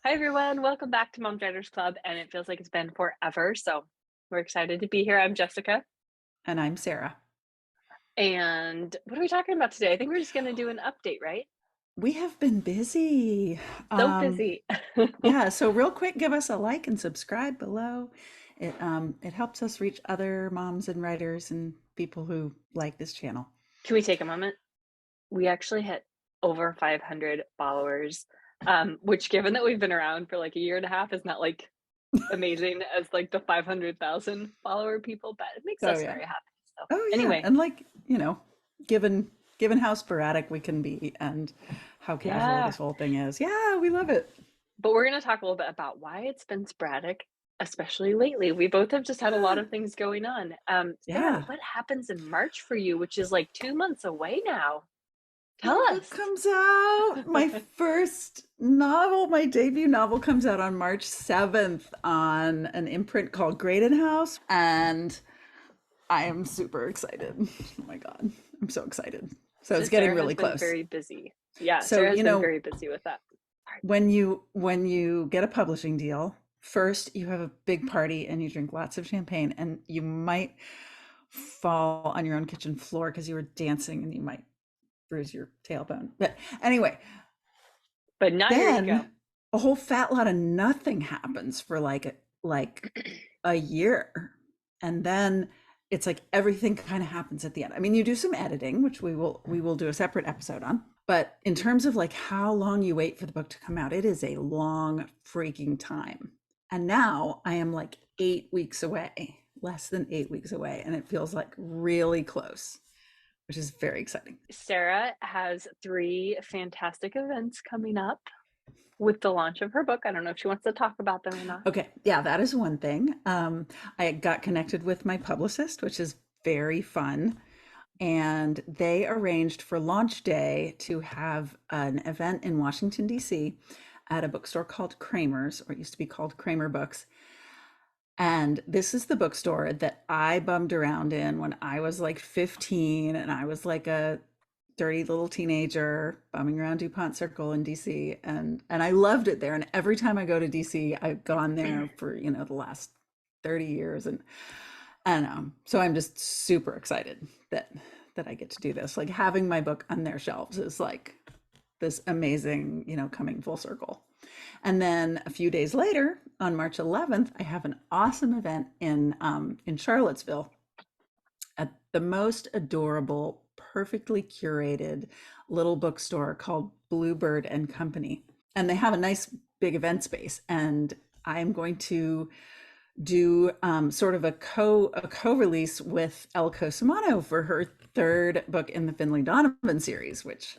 Hi everyone, welcome back to Moms Writers Club, and it feels like it's been forever, so we're excited to be here. I'm Jessica, And I'm Sarah. and what are we talking about today? I think we're just going to do an update, right? We have been busy. So busy. Yeah, so real quick, give us a like and subscribe below. It helps us reach other moms and writers and people who like this channel. Can we take a moment? We actually hit over 500 followers, which given that we've been around for like a year and a half is not like amazing as like the 500,000 follower people, but it makes Oh us yeah. very happy. So Oh yeah. anyway, And given how sporadic we can be and how casual yeah. this whole thing is. Yeah, we love it. But we're gonna talk a little bit about why it's been sporadic, especially lately. We both have just had a lot of things going on. Sarah, Yeah. what happens in March for you, which is like 2 months away now? Tell My book us. comes out. My first novel, my debut novel comes out on March 7th on an imprint called Graydon House. And I am super excited. Oh my God. I'm so excited. So So it's getting Sarah has really been close. very busy. Yeah, So, Sarah has been very busy with that. Sorry. when you get a publishing deal, first you have a big party and you drink lots of champagne and you might fall on your own kitchen floor because you were dancing and you might bruise your tailbone. But anyway, But now you're ready to go. then a whole fat lot of nothing happens for like a year. And then it's like everything kind of happens at the end. I mean, you do some editing, which we will do a separate episode on. But in terms of like how long you wait for the book to come out, it is a long freaking time. And now I am like 8 weeks away, less than 8 weeks away, and it feels like really close, which is very exciting. Sarah has 3 fantastic events coming up with the launch of her book. I don't know if she wants to talk about them or not. Okay, yeah, that is one thing. I got connected with my publicist, which is very fun. And they arranged for launch day to have an event in Washington, D.C. at a bookstore called Kramer's, or it used to be called Kramer Books. And this is the bookstore that I bummed around in when I was like 15 and I was like a dirty little teenager bumming around DuPont Circle in DC, and I loved it there. And every time I go to DC, I've gone there for, the last 30 years. And I don't know. So I'm just super excited that I get to do this. Like having my book on their shelves is like this amazing, coming full circle. And then a few days later, on March 11th, I have an awesome event in Charlottesville at the most adorable, perfectly curated little bookstore called Bluebird and Company. And they have a nice big event space. And I'm going to do sort of a co release with Elle Cosimano for her third book in the Finley Donovan series, which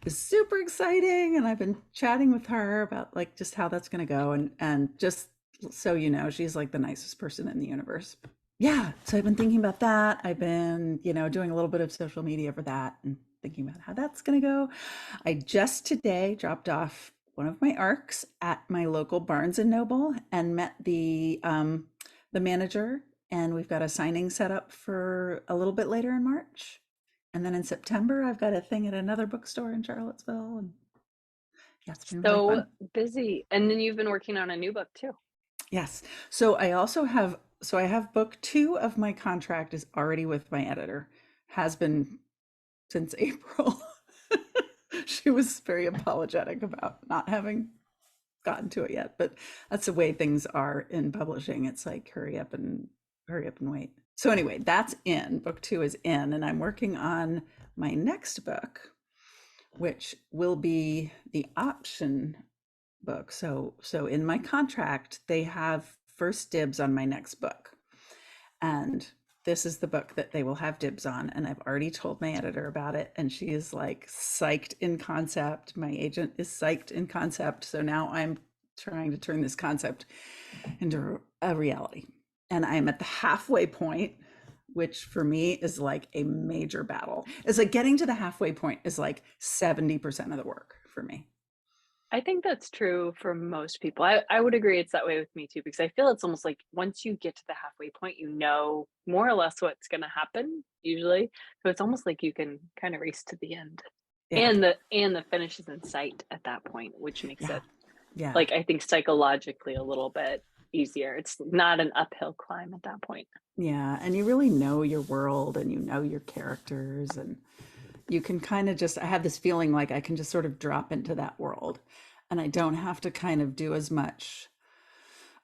is super exciting. And I've been chatting with her about like just how that's going to go, and just so you know, she's like the nicest person in the universe. Yeah, so I've been thinking about that. I've been, doing a little bit of social media for that and thinking about how that's going to go. I just today dropped off one of my arcs at my local Barnes and Noble and met the manager, and we've got a signing set up for a little bit later in March. And then in September, I've got a thing at another bookstore in Charlottesville. And yeah, it's been really So fun. busy. And then you've been working on a new book too. Yes. So I have book two of my contract is already with my editor, has been since April. She was very apologetic about not having gotten to it yet, but that's the way things are in publishing. It's like hurry up and wait. So anyway, that's in. Book two is in, and I'm working on my next book, which will be the option book. So in my contract, they have first dibs on my next book. And this is the book that they will have dibs on. And I've already told my editor about it. And she is like psyched in concept. My agent is psyched in concept. So now I'm trying to turn this concept into a reality. And I'm at the halfway point, which for me is like a major battle. It's like getting to the halfway point is like 70% of the work for me. I think that's true for most people. I would agree it's that way with me too, because I feel it's almost like once you get to the halfway point, you know more or less what's going to happen usually. So it's almost like you can kind of race to the end. Yeah. And the finish is in sight at that point, which makes Yeah. it Yeah. like I think psychologically a little bit easier. It's not an uphill climb at that point. Yeah. And you really know your world and you know your characters, and you can kind of just, I have this feeling like I can just sort of drop into that world and I don't have to kind of do as much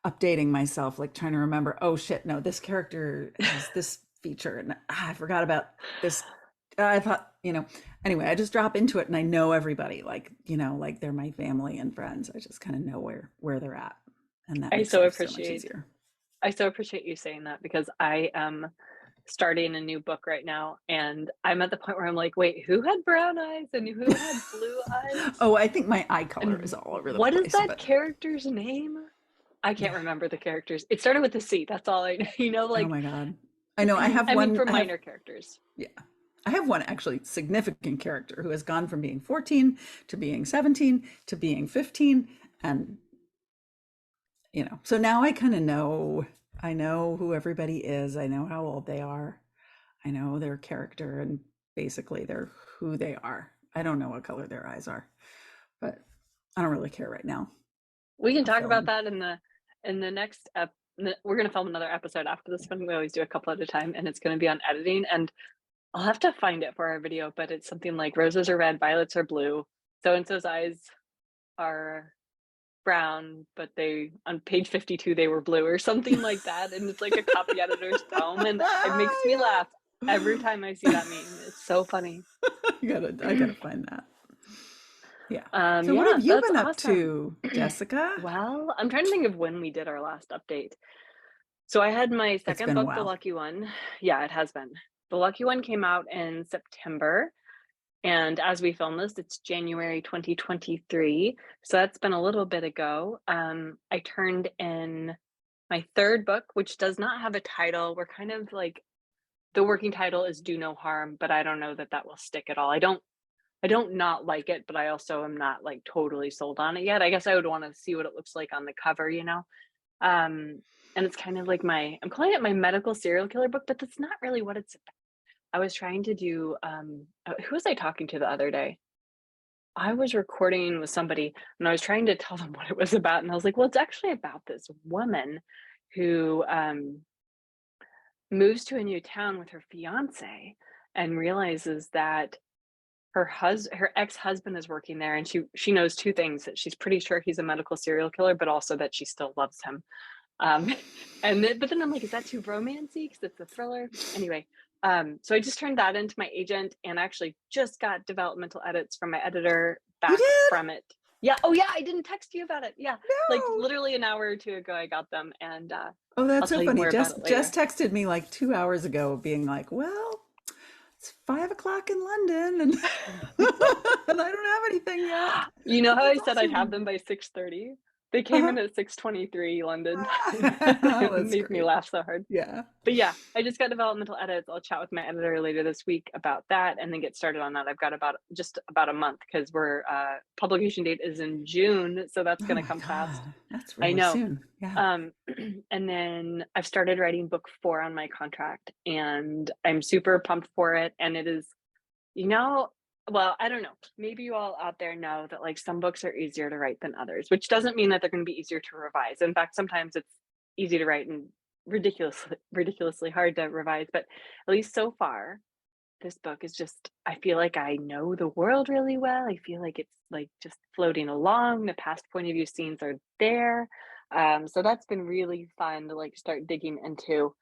updating myself, like trying to remember, oh shit, no, this character has this feature and I forgot about this. I thought, anyway, I just drop into it and I know everybody, like, like they're my family and friends. I just kind of know where they're at. And that I makes so life so much appreciate easier. I so appreciate you saying that because I am starting a new book right now and I'm at the point where I'm like, wait, who had brown eyes and who had blue eyes? Oh, I think my eye color is And all over the what is place, that but character's name? I can't yeah. remember the characters. It started with a C. That's all I know. Oh Like my God. I know I have I mean one, for minor characters. yeah. I have one actually significant character who has gone from being 14 to being 17 to being 15. And, so now I kind of know, I know who everybody is. I know how old they are. I know their character and basically they're who they are. I don't know what color their eyes are, but I don't really care right now. We can I'll talk fill about in. that in the next we're going to film another episode after this one. We always do a couple at a time and it's going to be on editing and I'll have to find it for our video, but it's something like roses are red, violets are blue. So and so's eyes are brown, but they on page 52 they were blue or something like that. And it's like a copy editor's poem, and it makes me laugh every Yeah. time I see that meme. It's so funny. I gotta find that. Yeah. So what Yeah, have you that's been up awesome. to, Jessica? Well, I'm trying to think of when we did our last update. So I had my It's second been a book, The while. Lucky One. Yeah, it has been. The Lucky One came out in September. And as we film this, it's January 2023. So that's been a little bit ago. I turned in my third book, which does not have a title. We're kind of like the working title is Do No Harm, but I don't know that that will stick at all. I don't not like it, but I also am not like totally sold on it yet. I guess I would want to see what it looks like on the cover. And it's kind of like I'm calling it my medical serial killer book, but that's not really what it's about. I was trying to do who was I talking to the other day? I was recording with somebody and I was trying to tell them what it was about. And I was like, well, it's actually about this woman who moves to a new town with her fiance and realizes that her ex-husband is working there, and she knows two things: that she's pretty sure he's a medical serial killer, but also that she still loves him. Um, but then I'm like, is that too romancy? Because it's a thriller. Anyway, so I just turned that into my agent, and actually just got developmental edits from my editor You back did? from it. Yeah. Oh yeah, I didn't text you about it. Yeah, like No. literally an hour or two ago, I got them, and Oh, I'll that's so tell you funny. more about Jess it Jess later. texted me like 2 hours ago, being like, "Well, it's 5 o'clock in London, and and I don't have anything yet." You know how I That's said I'd have awesome. them by 6:30? They came Uh-huh. in at 6:23 London. It That's made me great. laugh so hard. Yeah. But yeah, I just got developmental edits. I'll chat with my editor later this week about that and then get started on that. I've got just about a month because we're publication date is in June, so that's Oh gonna my come fast. God. That's I really know. soon. Yeah. Um, and then I've started writing book 4 on my contract, and I'm super pumped for it. And it is, you know, well, I don't know. Maybe you all out there know that like some books are easier to write than others, which doesn't mean that they're going to be easier to revise. In fact, sometimes it's easy to write and ridiculously hard to revise. But at least so far, this book is just, I feel like I know the world really well. I feel like it's like just floating along. The past point of view scenes are there. So that's been really fun to like start digging into.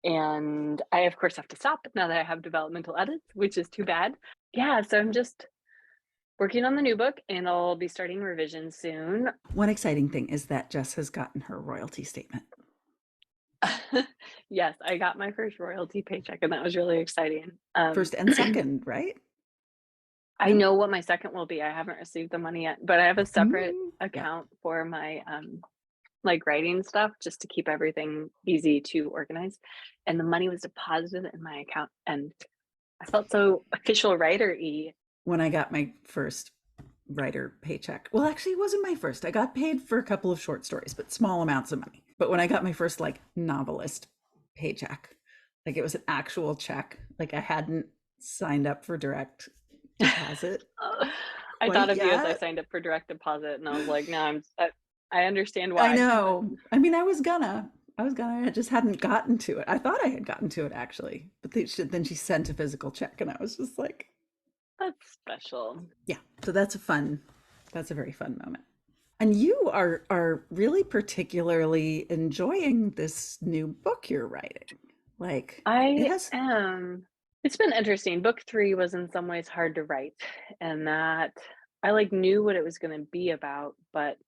And I, of course, have to stop now that I have developmental edits, which is too bad. Yeah, so I'm just working on the new book and I'll be starting revision soon. One exciting thing is that Jess has gotten her royalty statement. Yes, I got my first royalty paycheck and that was really exciting. First and second, right? I know what my second will be. I haven't received the money yet, but I have a separate Yeah. account for my like writing stuff just to keep everything easy to organize. And the money was deposited in my account and I felt so official writer-y. When I got my first writer paycheck. Well, actually, it wasn't my first. I got paid for a couple of short stories, but small amounts of money. But when I got my first like novelist paycheck, like it was an actual check, like I hadn't signed up for direct deposit. I thought quite of you as I yet. signed up for direct deposit, and I was like, "No, I understand I why." But know. I mean, I just hadn't gotten to it. I thought I had gotten to it actually, but then she sent a physical check, and I was just like, that's special. yeah. So that's a very fun moment. And you are really particularly enjoying this new book you're writing. Like it I has. am. It's been interesting. Book 3 was in some ways hard to write, and that I, like, knew what it was gonna be about, but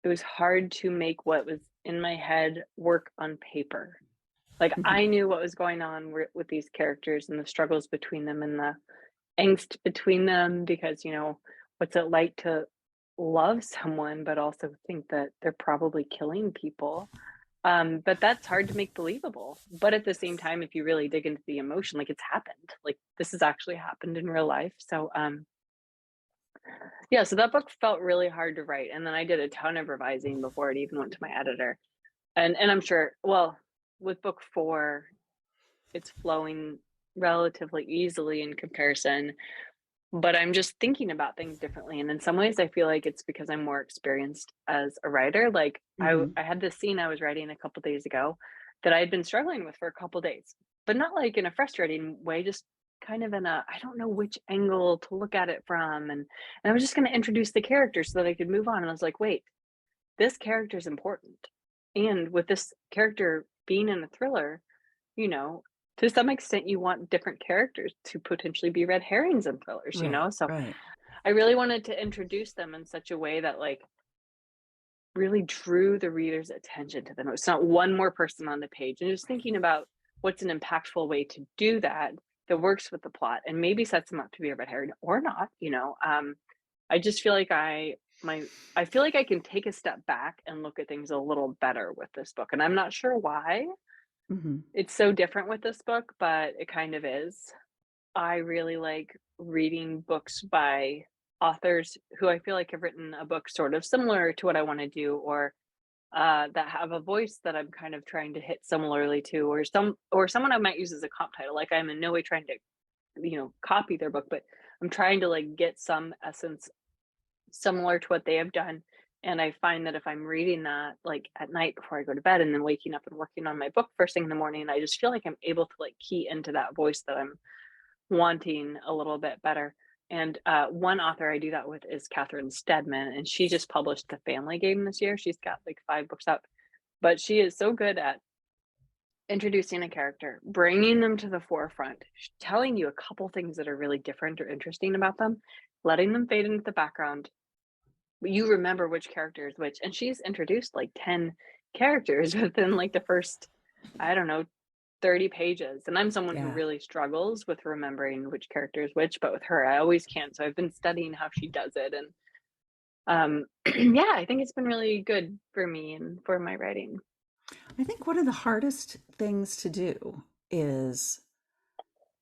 it was hard to make what was in my head work on paper. Like, Mhm. I knew what was going on with these characters and the struggles between them and the angst between them because, what's it like to love someone, but also think that they're probably killing people? But that's hard to make believable. But at the same Yes. time, if you really dig into the emotion, like it's happened. Like this has actually happened in real life. So yeah, so that book felt really hard to write. And then I did a ton of revising before it even went to my editor. And I'm sure, well, with book 4, it's flowing relatively easily in comparison, but I'm just thinking about things differently. And in some ways I feel like it's because I'm more experienced as a writer. Like Hmm. I had this scene I was writing a couple days ago that I had been struggling with for a couple days, but not like in a frustrating way, just kind of in a I don't know which angle to look at it from. And I was just going to introduce the character so that I could move on. And I was like, wait, this character is important. And with this character being in a thriller, you know, to some extent you want different characters to potentially be red herrings in thrillers. Right, So right. I really wanted to introduce them in such a way that like really drew the reader's attention to them. It's not one more person on the page and just thinking about what's an impactful way to do that that works with the plot and maybe sets them up to be a red herring or not. I just feel like I feel like I can take a step back and look at things a little better with this book. And I'm not sure why Hmm. it's so different with this book, but it kind of is. I really like reading books by authors who I feel like have written a book sort of similar to what I want to do, or that have a voice that I'm kind of trying to hit similarly to, or someone I might use as a comp title. Like I'm in no way trying to copy their book, but I'm trying to like get some essence similar to what they have done. And I find that if I'm reading that like at night before I go to bed and then waking up and working on my book first thing in the morning, I just feel like I'm able to like key into that voice that I'm wanting a little bit better. And one author I do that with is Catherine Stedman, and she just published The Family Game this year. She's got like 5 books out, but she is so good at introducing a character, bringing them to the forefront, telling you a couple things that are really different or interesting about them, letting them fade into the background. But you remember which character is which. And she's introduced like 10 characters within like the first, I don't know, 30 pages. And I'm someone who Yeah. really struggles with remembering which character is which, but with her, I always can. So I've been studying how she does it. And yeah, I think it's been really good for me and for my writing. I think one of the hardest things to do is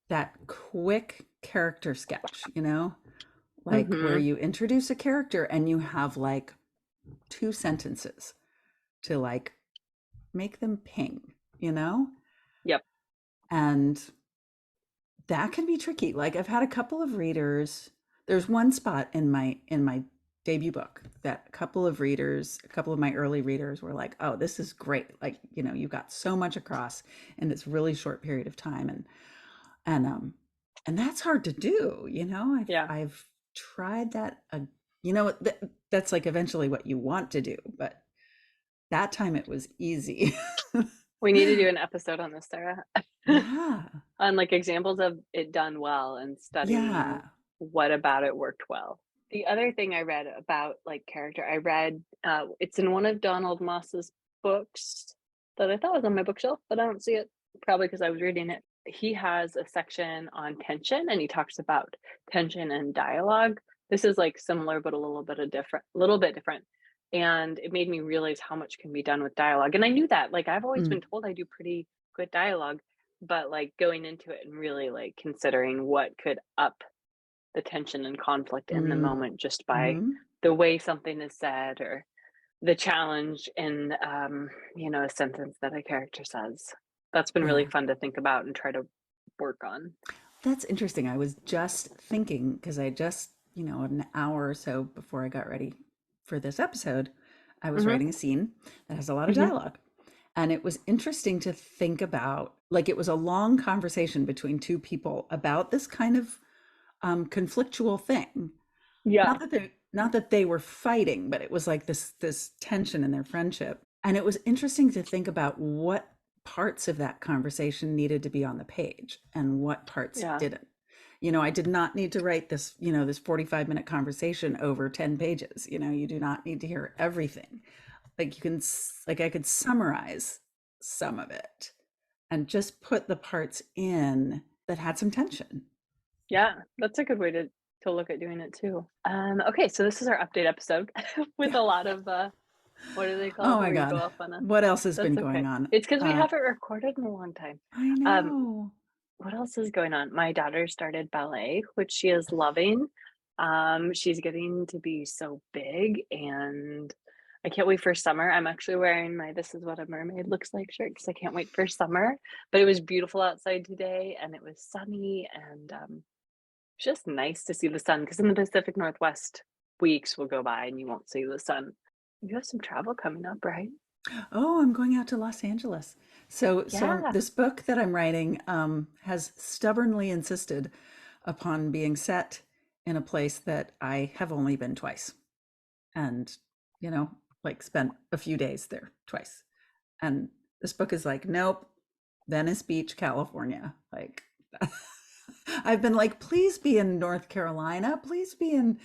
that quick character sketch, like where Hmm. you introduce a character and you have like 2 sentences to like make them ping, you know? Yep. And that can be tricky. Like I've had a couple of readers. There's one spot in my debut book that a couple of my early readers were like, "Oh, this is great. Like, you got so much across in this really short period of time." And and that's hard to do, Yeah. I've tried that that's like eventually what you want to do, but that time it was easy. We need to do an episode on this, Sarah, Yeah. on like examples of it done well and studying Yeah. what about it worked well. The other thing I read about like character, I read it's in one of Donald Moss's books that I thought was on my bookshelf, but I don't see it probably because I was reading it. He has a section on tension and he talks about tension and dialogue. This is like similar but a little bit different. And it made me realize how much can be done with dialogue. And I knew that. Like I've always Mm. been told I do pretty good dialogue, but like going into it and really like considering what could up the tension and conflict in the Mm. moment just by Mhm. the way something is said or the challenge in a sentence that a character says. That's been really Yeah. fun to think about and try to work on. That's interesting. I was just thinking because I just, an hour or so before I got ready for this episode, I was Mhm. writing a scene that has a lot of Mhm. dialogue. And it was interesting to think about, like, it was a long conversation between two people about this kind of conflictual thing. Yeah. Not that they were fighting, but it was like this tension in their friendship. And it was interesting to think about what parts of that conversation needed to be on the page and what parts Yeah. didn't. I did not need to write this 45-minute conversation over 10 pages. You do not need to hear everything. Like I could summarize some of it and just put the parts in that had some tension. Yeah, that's a good way to look at doing it too. Okay, so this is our update episode with Yeah. a lot of, what are they Oh called? my Where you go God. off on a What else has been that's going okay. on? It's because we haven't recorded in a long time. I Um, know. what else is going on? My daughter started ballet, which she is loving. She's getting to be so big, and I can't wait for summer. I'm actually wearing my "This is what a mermaid looks like" shirt because I can't wait for summer. But it was beautiful outside today, and it was sunny, and it's just nice to see the sun because in the Pacific Northwest, weeks will go by and you won't see the sun. You have some travel coming up, right? Oh, I'm going out to Los Angeles. So Yeah. this book that I'm writing has stubbornly insisted upon being set in a place that I have only been twice, and you know, like spent a few days there twice. And this book is like, nope, Venice Beach, California. Like, I've been like, please be in North Carolina, please be in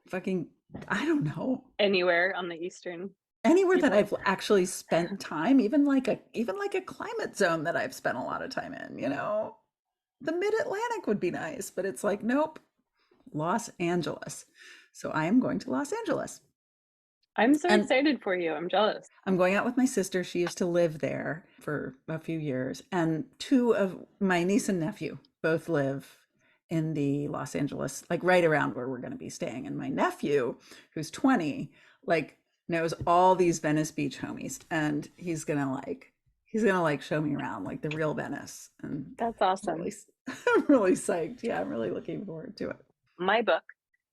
fucking, I don't know, Anywhere on the eastern anywhere that seaboard. I've actually spent time, even like a climate zone that I've spent a lot of time in. The mid-Atlantic would be nice, but it's like, nope, Los Angeles. So I am going to Los Angeles. I'm so And excited for you. I'm jealous. I'm going out with my sister. She used to live there for a few years. And two of my niece and nephew both live in the Los Angeles, like right around where we're going to be staying. And my nephew, who's 20, like knows all these Venice Beach homies. And he's gonna like show me around like the real Venice. And That's I'm really awesome. I'm really psyched. Yeah, I'm really looking forward to it. My book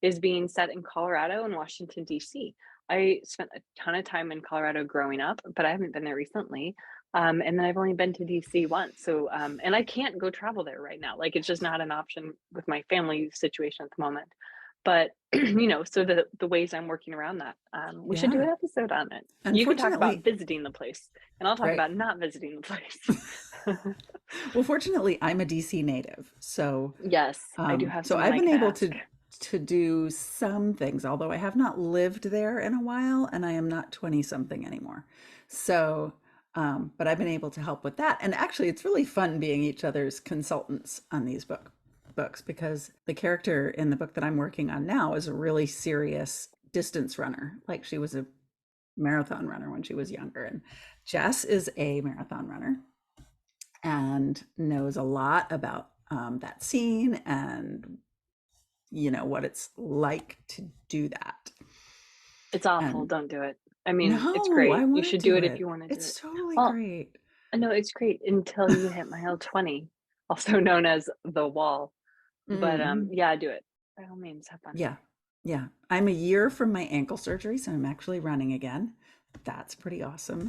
is being set in Colorado and Washington, DC. I spent a ton of time in Colorado growing up, but I haven't been there recently. And then I've only been to DC once. So, and I can't go travel there right now. Like it's just not an option with my family situation at the moment. But, so the ways I'm working around that, we should do Yeah. an episode on it. You can talk about Unfortunately, visiting the place, and I'll talk right. about not visiting the place. Well, fortunately, I'm a DC native, so Yes, I do um, have so someone I've I been can able ask. to do some things, although I have not lived there in a while, and I am not 20 something anymore. So, but I've been able to help with that, and actually, it's really fun being each other's consultants on these books because the character in the book that I'm working on now is a really serious distance runner. Like she was a marathon runner when she was younger, and Jess is a marathon runner and knows a lot about that scene and what it's like to do that. It's awful, And don't do it. I mean, it's no, I great. You want should to do do it if it. you wanna do it. It's totally Well, great. no, it's great until you hit mile 20, also known as the wall. But, Hmm. yeah, do it. By all means, have fun. Yeah, yeah. I'm a year from my ankle surgery, so I'm actually running again. That's pretty awesome.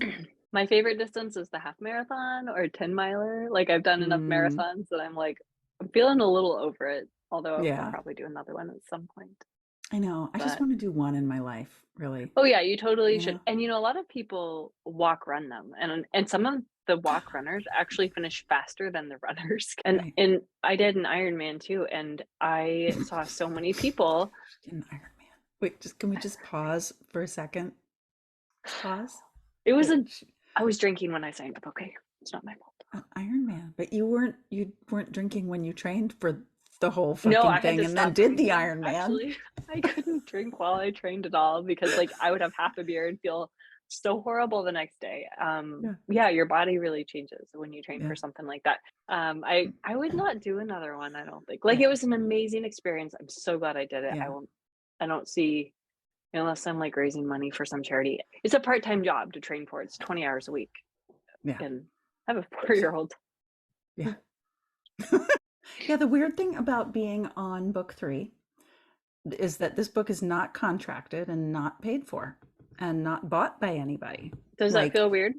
My favorite distance is the half marathon or 10 miler. Like, I've done enough Mm, marathons that I'm like, I'm feeling a little over it, although I'll yeah, probably do another one at some point. I know. I just But want to do one in my life, really. oh, yeah, you totally You should. know? And, a lot of people walk run them, and some of the walk runners actually finish faster than the runners. Right. And I did an Ironman too, and I saw so many people. An Iron Man. Wait, just can we just pause for a second? Pause. It was Wait, a I was drinking when I signed up, okay? It's not my fault. an Iron Man, but you weren't drinking when you trained for the whole No, fucking I had thing to and then stop did the drinking, Iron Man. actually. I couldn't drink while I trained at all because, like, I would have half a beer and feel so horrible the next day. Yeah, Yeah, your body really changes when you train yeah, for something like that. I would not do another one, I don't think. Like, yeah, it was an amazing experience. I'm so glad I did it. yeah, I don't see unless I'm, like, raising money for some charity. It's a part-time job to train for. It's 20 hours a week, yeah, and I have a 4-year-old. yeah. Yeah, the weird thing about being on book 3 is that this book is not contracted and not paid for and not bought by anybody. Does that Like feel weird?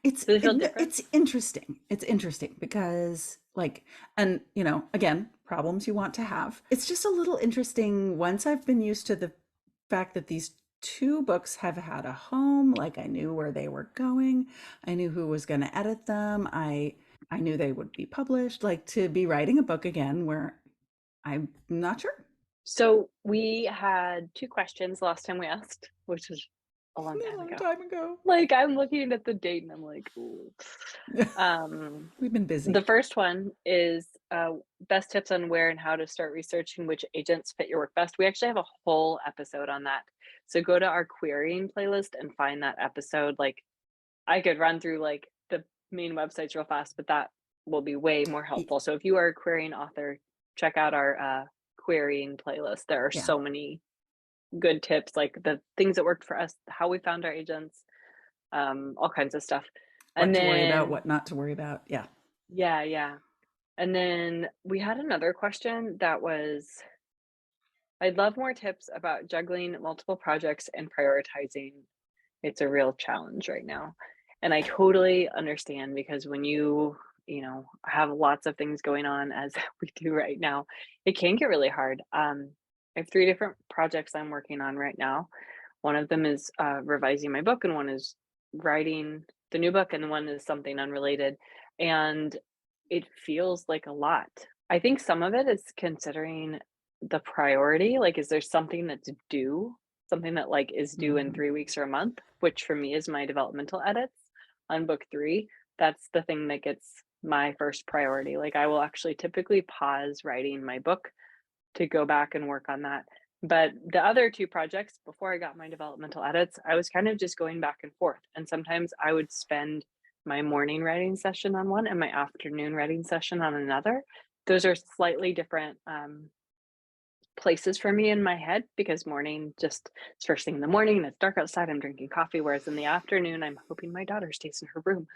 it's Does it feel it, different? it's interesting. It's interesting because like, and again, problems you want to have. It's just a little interesting once I've been used to the fact that these two books have had a home, like I knew where they were going. I knew who was going to edit them. I knew they would be published. Like to be writing a book again where I'm not sure. So we had 2 questions last time we asked, which was a long A time long ago. time ago. Like, I'm looking at the date and I'm like, "Ooh." Um, We've been the busy. first one is, best tips on where and how to start researching which agents fit your work best. We actually have a whole episode on that. So go to our querying playlist and find that episode. Like, I could run through, like, the main websites real fast, but that will be way more helpful. So if you are a querying author, check out our, querying playlist. There are Yeah. so many good tips, like the things that worked for us, how we found our agents, all kinds of stuff. What And to worry about, then what not to worry about. Yeah. yeah, yeah. And then we had another question that was, I'd love more tips about juggling multiple projects and prioritizing. It's a real challenge right now. And I totally understand because when you have lots of things going on as we do right now, it can get really hard. I have 3 different projects I'm working on right now. One of them is revising my book, and one is writing the new book, and one is something unrelated. And it feels like a lot. I think some of it is considering the priority. Like, is there something that's due? Something that like is due in Hmm. 3 weeks or a month, which for me is my developmental edits on book 3. That's the thing that gets my first priority. Like, I will actually typically pause writing my book to go back and work on that. But the other 2 projects, before I got my developmental edits, I was kind of just going back and forth. And sometimes I would spend my morning writing session on one and my afternoon writing session on another. Those are slightly different places for me in my head because morning just it's first thing in the morning and it's dark outside. I'm drinking coffee, whereas in the afternoon, I'm hoping my daughter stays in her room.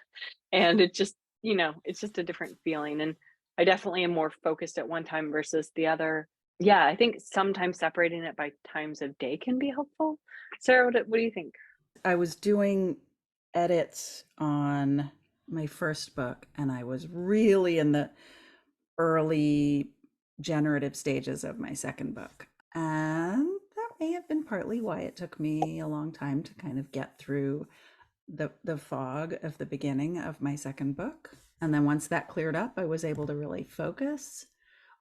And it just it's just a different feeling. And I definitely am more focused at one time versus the other. Yeah, I think sometimes separating it by times of day can be helpful. Sarah, what do you think? I was doing edits on my first book, and I was really in the early generative stages of my second book. And that may have been partly why it took me a long time to kind of get through the fog of the beginning of my second book. And then once that cleared up, I was able to really focus.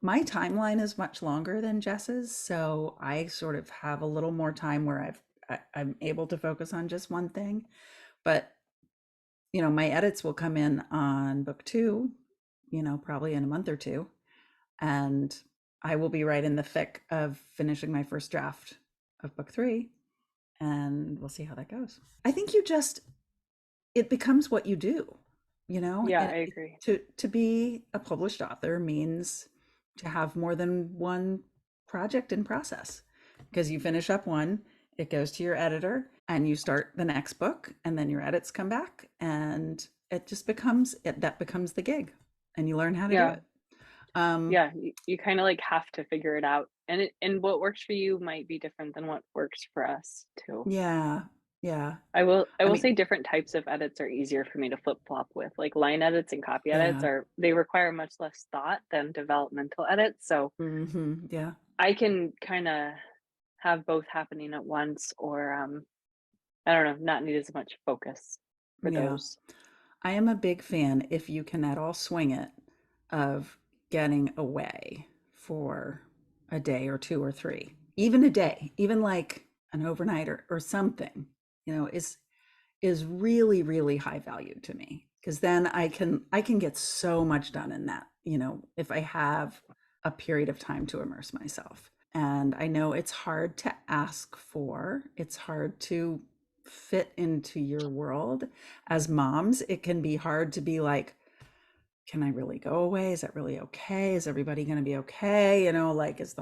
My timeline is much longer than Jess's, so I sort of have a little more time where I'm able to focus on just one thing. But my edits will come in on book two, probably in a month or two, and I will be right in the thick of finishing my first draft of book three, and we'll see how that goes. I think it becomes what you do, Yeah, I and agree. to be a published author means to have more than one project in process, because you finish up one, it goes to your editor, and you start the next book, and then your edits come back, and it just becomes the gig, and you learn how to do Yeah. it. um Yeah, you kind of like have to figure it out. And what works for you might be different than what works for us too. yeah, yeah. I I will mean, say different types of edits are easier for me to flip flop with. Like line edits and copy edits yeah. are they require much less thought than developmental edits. So Yeah. I can kind of have both happening at once or I don't know, not need as much focus for Yeah. those. I am a big fan, if you can at all swing it, of getting away for a day or two or three, even a day, even like an overnight or something, is really, really high value to me. Because then I can get so much done in that, if I have a period of time to immerse myself. And I know it's hard to ask for, it's hard to fit into your world. As moms, it can be hard to be like, can I really go away? Is that really okay? Is everybody going to be okay? Like, is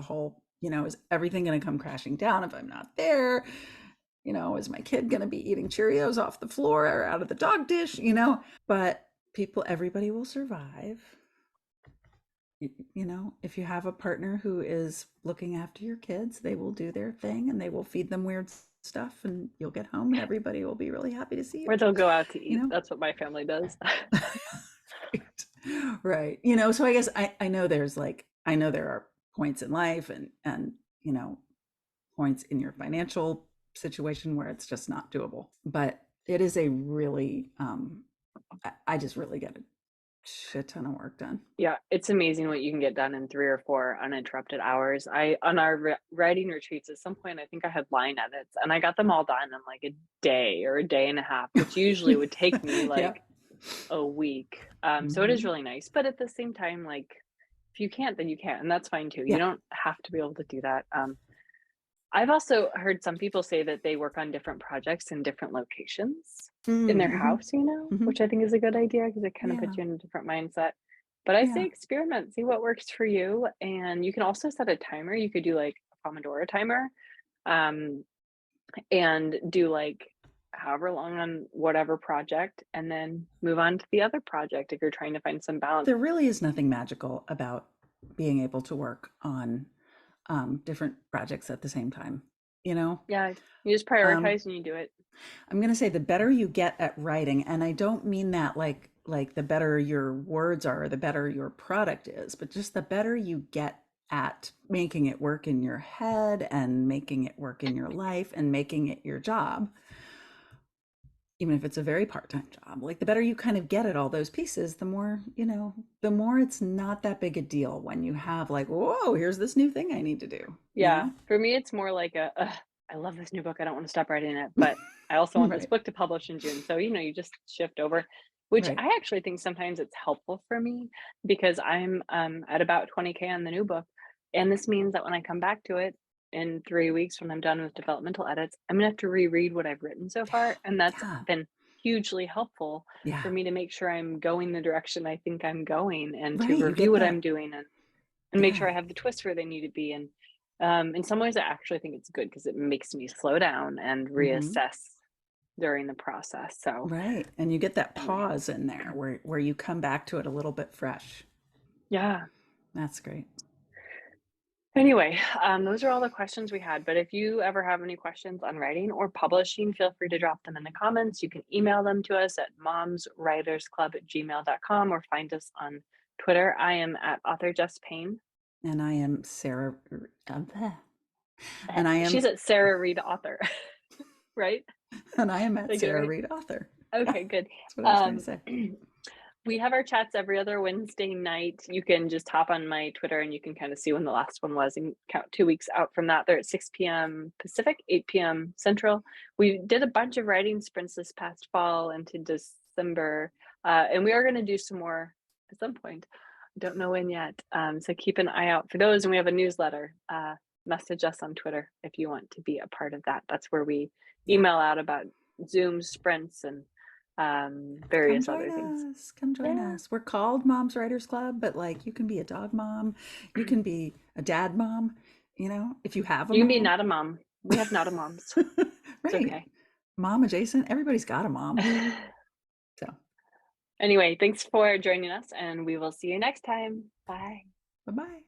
everything going to come crashing down if I'm not there? Is my kid going to be eating Cheerios off the floor or out of the dog dish? But everybody will survive. You know, if you have a partner who is looking after your kids, they will do their thing and they will feed them weird stuff, and you'll get home and everybody will be really happy to see you, Or they'll go out to you eat. know? That's what my family does. Right. Right. You know, so I guess I know there's like, I know there are points in life and, you know, points in your financial situation where it's just not doable. But it is a really, I just really get a shit ton of work done. Yeah, it's amazing what you can get done in 3 or 4 uninterrupted hours. I on our writing retreats, at some point, I think I had line edits, and I got them all done in, like, a day or a day and a half, which usually would take me, Yeah. like, a week. So it is Hmm. really nice, but at the same time, like, if you can't, then you can't, and that's fine too. You Yeah. don't have to be able to do that. I've also heard some people say that they work on different projects in different locations in their Mm-hmm. house, you know, Hmm. which I think is a good idea because it kind of puts Yeah. you in a different mindset. But I say Yeah. experiment, see what works for you. And you can also set a timer. You could do like a Pomodoro timer, um, and do like however long on whatever project and then move on to the other project if you're trying to find some balance. There really is nothing magical about being able to work on different projects at the same time, you know? Yeah, you just Um, prioritize and you do it. I'm going to say the better you get at writing, and I don't mean that like the better your words are, the better your product is, but just the better you get at making it work in your head and making it work in your life and making it your job, even if it's a very part-time job. Like the better you kind of get at all those pieces, the more, you know, the more it's not that big a deal when you have like, whoa, here's this new thing I need to do, you Yeah, know? for me, it's more like a, "Ugh, I love this new book, I don't wanna stop writing it, but I also want this Right. book to publish in June." So, you just shift over, which Right. I actually think sometimes it's helpful for me because I'm, at about 20K on the new book, and this means that when I come back to it in 3 weeks when I'm done with developmental edits, I'm gonna have to reread what I've written so far, and that's Yeah. been hugely helpful Yeah. for me to make sure I'm going the direction I think I'm going and to Right. You review get what I'm that. doing and make sure Yeah. I have the twists where they need to be. And in some ways, I actually think it's good because it makes me slow down and Hmm. reassess during the process. So Right. And you get that anyway, pause in there where you come back to it a little bit fresh. yeah. That's great. Anyway, those are all the questions we had. But if you ever have any questions on writing or publishing, feel free to drop them in the comments. You can email them to us at momswritersclub@gmail.com or find us on Twitter. I am at author Jess Payne. And I am Sarah. Bleh. And I am She's at Sarah Reed Author, right? and I am Did at I get it Sarah right? Reed Author. Yeah, Okay, good. that's what I was trying to Um, say. we have our chats every other Wednesday night. You can just hop on my Twitter and you can kind of see when the last one was and count 2 weeks out from that. They're at 6 p.m. Pacific, 8 p.m. Central. We did a bunch of writing sprints this past fall into December, and we are going to do some more at some point. I don't know when yet. So keep an eye out for those. And we have a newsletter. Message us on Twitter if you want to be a part of that. That's where we Yeah. email out about Zoom sprints and Come various join other things. us. Come join Yeah. us. We're called Moms Writers Club, but like you can be a dog mom, you can be a dad mom, you know, if you have a You can be mom. not a mom. We have not a moms. It's Right. okay. Mom adjacent. Everybody's got a mom. So Anyway, thanks for joining us, and we will see you next time. Bye. bye bye.